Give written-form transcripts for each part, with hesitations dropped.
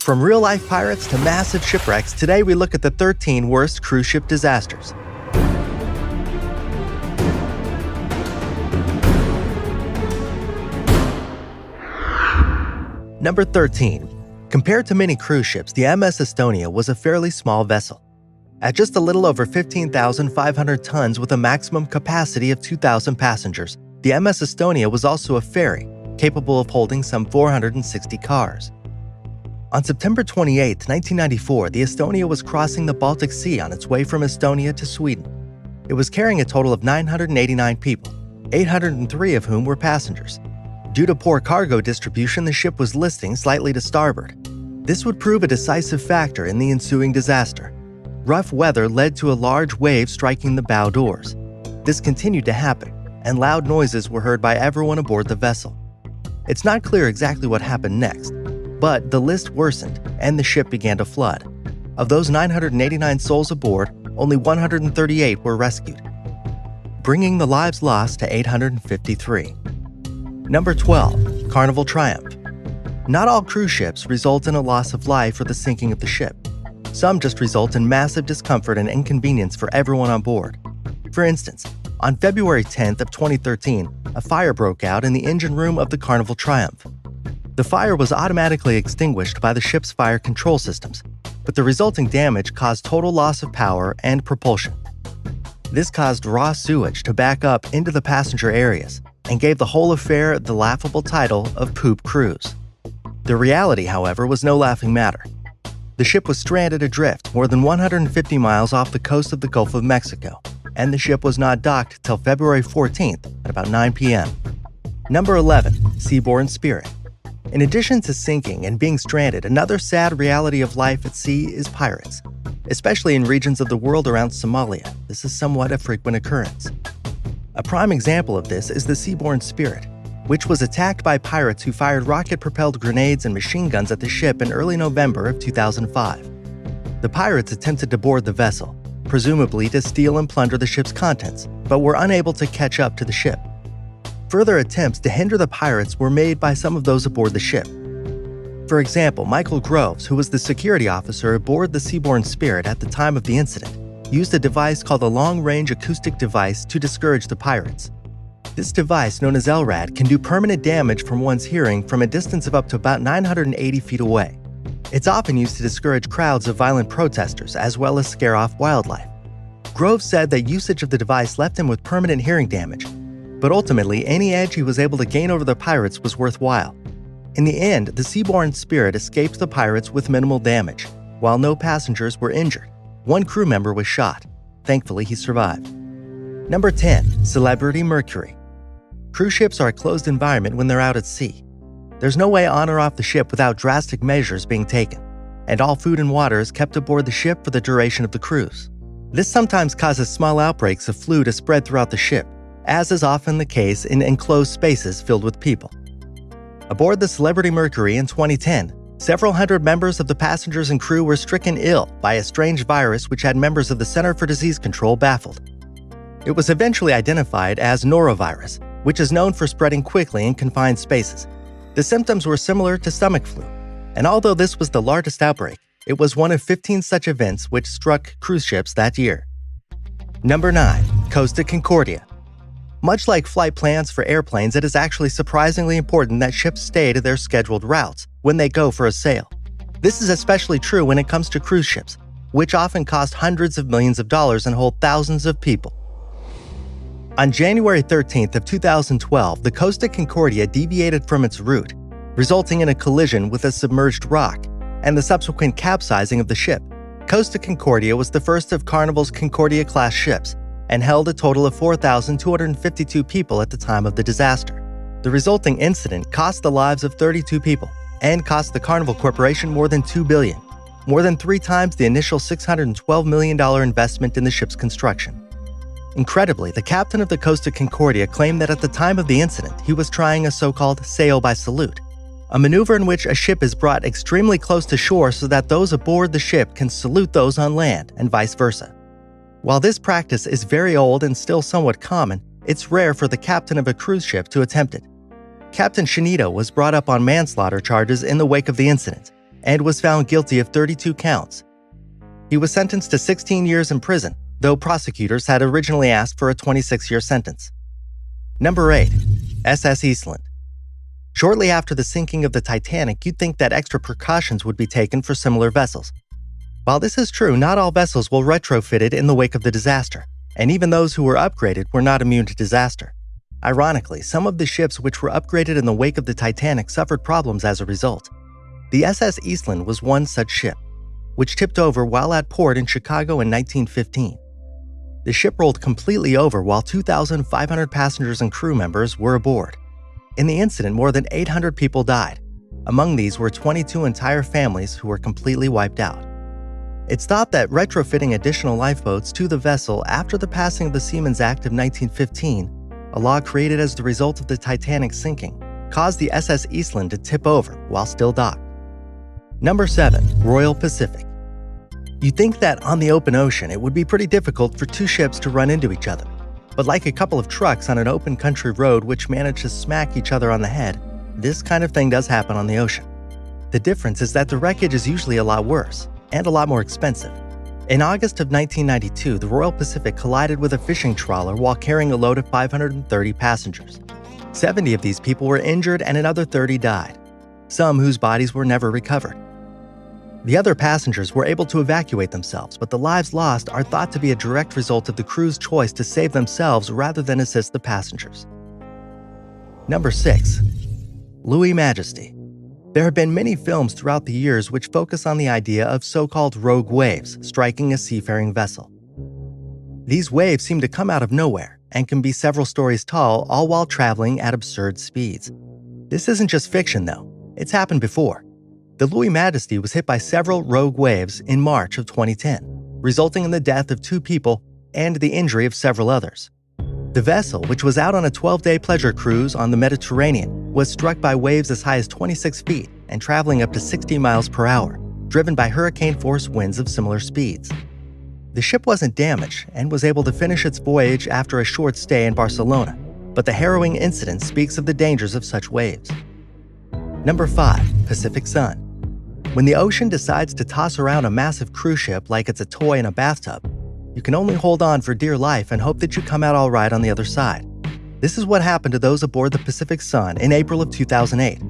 From real-life pirates to massive shipwrecks, today we look at the 13 worst cruise ship disasters. Number 13. Compared to many cruise ships, the MS Estonia was a fairly small vessel. At just a little over 15,500 tons with a maximum capacity of 2,000 passengers, the MS Estonia was also a ferry, capable of holding some 460 cars. On September 28, 1994, the Estonia was crossing the Baltic Sea on its way from Estonia to Sweden. It was carrying a total of 989 people, 803 of whom were passengers. Due to poor cargo distribution, the ship was listing slightly to starboard. This would prove a decisive factor in the ensuing disaster. Rough weather led to a large wave striking the bow doors. This continued to happen, and loud noises were heard by everyone aboard the vessel. It's not clear exactly what happened next, but the list worsened and the ship began to flood. Of those 989 souls aboard, only 138 were rescued, bringing the lives lost to 853. Number 12. Carnival Triumph. Not all cruise ships result in a loss of life or the sinking of the ship. Some just result in massive discomfort and inconvenience for everyone on board. For instance, on February 10th of 2013, a fire broke out in the engine room of the Carnival Triumph. The fire was automatically extinguished by the ship's fire control systems, but the resulting damage caused total loss of power and propulsion. This caused raw sewage to back up into the passenger areas and gave the whole affair the laughable title of Poop Cruise. The reality, however, was no laughing matter. The ship was stranded adrift more than 150 miles off the coast of the Gulf of Mexico, and the ship was not docked till February 14th at about 9 p.m. Number 11. Seabourn Spirit. In addition to sinking and being stranded, another sad reality of life at sea is pirates. Especially in regions of the world around Somalia, this is somewhat a frequent occurrence. A prime example of this is the Seabourn Spirit, which was attacked by pirates who fired rocket-propelled grenades and machine guns at the ship in early November of 2005. The pirates attempted to board the vessel, presumably to steal and plunder the ship's contents, but were unable to catch up to the ship. Further attempts to hinder the pirates were made by some of those aboard the ship. For example, Michael Groves, who was the security officer aboard the Seabourn Spirit at the time of the incident, used a device called a long-range acoustic device to discourage the pirates. This device, known as LRAD, can do permanent damage from one's hearing from a distance of up to about 980 feet away. It's often used to discourage crowds of violent protesters as well as scare off wildlife. Groves said that usage of the device left him with permanent hearing damage, but ultimately any edge he was able to gain over the pirates was worthwhile. In the end, the Seabourn Spirit escaped the pirates with minimal damage. While no passengers were injured, one crew member was shot. Thankfully, he survived. Number 10. Celebrity Mercury. Cruise ships are a closed environment when they're out at sea. There's no way on or off the ship without drastic measures being taken, and all food and water is kept aboard the ship for the duration of the cruise. This sometimes causes small outbreaks of flu to spread throughout the ship, as is often the case in enclosed spaces filled with people. Aboard the Celebrity Mercury in 2010, several hundred members of the passengers and crew were stricken ill by a strange virus which had members of the Center for Disease Control baffled. It was eventually identified as norovirus, which is known for spreading quickly in confined spaces. The symptoms were similar to stomach flu, and although this was the largest outbreak, it was one of 15 such events which struck cruise ships that year. Number 9. Costa Concordia. Much like flight plans for airplanes, it is actually surprisingly important that ships stay to their scheduled routes when they go for a sail. This is especially true when it comes to cruise ships, which often cost hundreds of millions of dollars and hold thousands of people. On January 13th of 2012, the Costa Concordia deviated from its route, resulting in a collision with a submerged rock and the subsequent capsizing of the ship. Costa Concordia was the first of Carnival's Concordia-class ships and held a total of 4,252 people at the time of the disaster. The resulting incident cost the lives of 32 people and cost the Carnival Corporation more than $2 billion, more than 3 times the initial $612 million investment in the ship's construction. Incredibly, the captain of the Costa Concordia claimed that at the time of the incident, he was trying a so-called sail by salute, a maneuver in which a ship is brought extremely close to shore so that those aboard the ship can salute those on land and vice versa. While this practice is very old and still somewhat common, it's rare for the captain of a cruise ship to attempt it. Captain Shinito was brought up on manslaughter charges in the wake of the incident. and was found guilty of 32 counts. He was sentenced to 16 years in prison, though prosecutors had originally asked for a 26-year sentence. Number 8. SS Eastland. Shortly after the sinking of the Titanic, you'd think that extra precautions would be taken for similar vessels. While this is true, not all vessels were retrofitted in the wake of the disaster, and even those who were upgraded were not immune to disaster. Ironically, some of the ships which were upgraded in the wake of the Titanic suffered problems as a result. The SS Eastland was one such ship, which tipped over while at port in Chicago in 1915. The ship rolled completely over while 2,500 passengers and crew members were aboard. In the incident, more than 800 people died. Among these were 22 entire families who were completely wiped out. It's thought that retrofitting additional lifeboats to the vessel after the passing of the Seamen's Act of 1915, a law created as the result of the Titanic sinking, caused the SS Eastland to tip over while still docked. Number 7. Royal Pacific. You'd think that on the open ocean it would be pretty difficult for two ships to run into each other. But like a couple of trucks on an open country road which manage to smack each other on the head, this kind of thing does happen on the ocean. The difference is that the wreckage is usually a lot worse and a lot more expensive. In August of 1992, the Royal Pacific collided with a fishing trawler while carrying a load of 530 passengers. 70 of these people were injured and another 30 died, some whose bodies were never recovered. The other passengers were able to evacuate themselves, but the lives lost are thought to be a direct result of the crew's choice to save themselves rather than assist the passengers. Number 6. Lewy Majesty. There have been many films throughout the years which focus on the idea of so-called rogue waves striking a seafaring vessel. These waves seem to come out of nowhere and can be several stories tall, all while traveling at absurd speeds. This isn't just fiction, though. It's happened before. The Lewy Majesty was hit by several rogue waves in March of 2010, resulting in the death of 2 people and the injury of several others. The vessel, which was out on a 12-day pleasure cruise on the Mediterranean, was struck by waves as high as 26 feet and traveling up to 60 miles per hour, driven by hurricane-force winds of similar speeds. The ship wasn't damaged and was able to finish its voyage after a short stay in Barcelona, but the harrowing incident speaks of the dangers of such waves. Number 5. Pacific Sun. When the ocean decides to toss around a massive cruise ship like it's a toy in a bathtub, you can only hold on for dear life and hope that you come out all right on the other side. This is what happened to those aboard the Pacific Sun in April of 2008,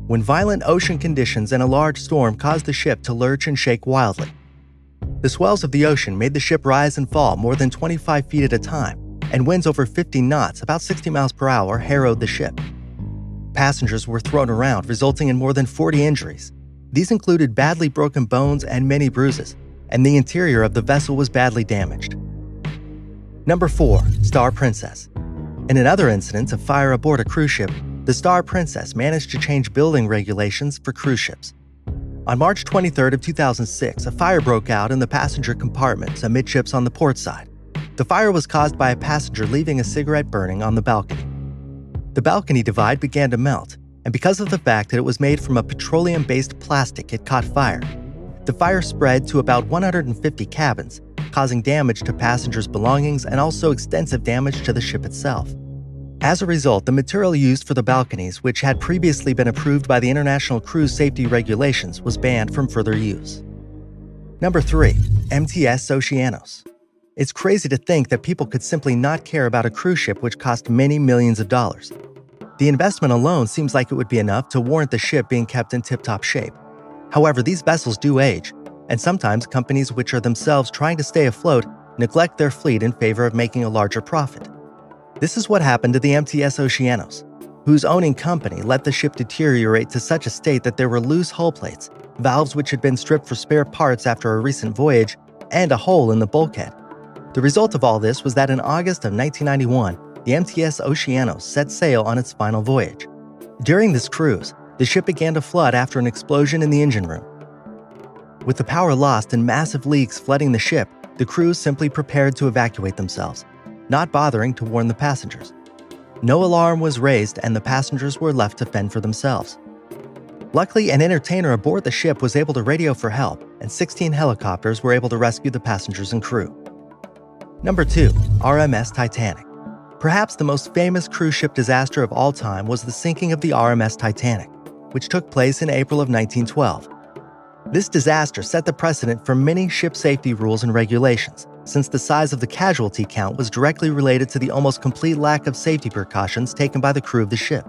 when violent ocean conditions and a large storm caused the ship to lurch and shake wildly. The swells of the ocean made the ship rise and fall more than 25 feet at a time, and winds over 50 knots, about 60 miles per hour, harrowed the ship. Passengers were thrown around, resulting in more than 40 injuries. These included badly broken bones and many bruises, and the interior of the vessel was badly damaged. Number 4. Star Princess. In another incident of fire aboard a cruise ship, the Star Princess managed to change building regulations for cruise ships. On March 23rd of 2006, a fire broke out in the passenger compartment amidships on the port side. The fire was caused by a passenger leaving a cigarette burning on the balcony. The balcony divide began to melt, and because of the fact that it was made from a petroleum-based plastic, it caught fire. The fire spread to about 150 cabins, causing damage to passengers' belongings and also extensive damage to the ship itself. As a result, the material used for the balconies, which had previously been approved by the International Cruise Safety Regulations, was banned from further use. Number 3. MTS Oceanos. It's crazy to think that people could simply not care about a cruise ship which cost many millions of dollars. The investment alone seems like it would be enough to warrant the ship being kept in tip-top shape. However, these vessels do age, and sometimes companies which are themselves trying to stay afloat neglect their fleet in favor of making a larger profit. This is what happened to the MTS Oceanos, whose owning company let the ship deteriorate to such a state that there were loose hull plates, valves which had been stripped for spare parts after a recent voyage, and a hole in the bulkhead. The result of all this was that in August of 1991, the MTS Oceanos set sail on its final voyage. During this cruise, the ship began to flood after an explosion in the engine room. With the power lost and massive leaks flooding the ship, the crew simply prepared to evacuate themselves, not bothering to warn the passengers. No alarm was raised and the passengers were left to fend for themselves. Luckily, an entertainer aboard the ship was able to radio for help, and 16 helicopters were able to rescue the passengers and crew. Number 2. RMS Titanic. Perhaps the most famous cruise ship disaster of all time was the sinking of the RMS Titanic, which took place in April of 1912. This disaster set the precedent for many ship safety rules and regulations, since the size of the casualty count was directly related to the almost complete lack of safety precautions taken by the crew of the ship.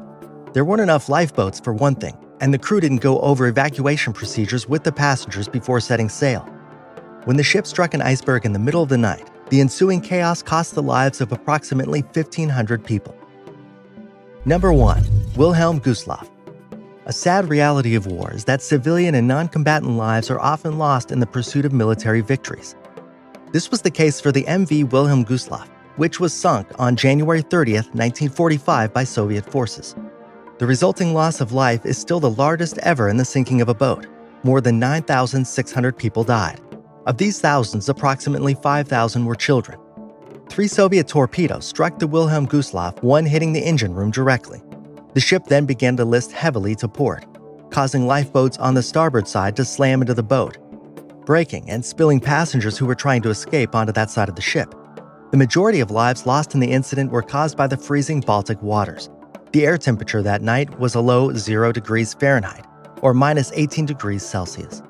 There weren't enough lifeboats for one thing, and the crew didn't go over evacuation procedures with the passengers before setting sail. When the ship struck an iceberg in the middle of the night, the ensuing chaos cost the lives of approximately 1,500 people. Number 1. Wilhelm Gustloff. A sad reality of war is that civilian and non-combatant lives are often lost in the pursuit of military victories. This was the case for the MV Wilhelm Gustloff, which was sunk on January 30th, 1945 by Soviet forces. The resulting loss of life is still the largest ever in the sinking of a boat. More than 9,600 people died. Of these thousands, approximately 5,000 were children. 3 Soviet torpedoes struck the Wilhelm Gustloff, one hitting the engine room directly. The ship then began to list heavily to port, causing lifeboats on the starboard side to slam into the boat, breaking and spilling passengers who were trying to escape onto that side of the ship. The majority of lives lost in the incident were caused by the freezing Baltic waters. The air temperature that night was a low 0 degrees Fahrenheit, or minus 18 degrees Celsius.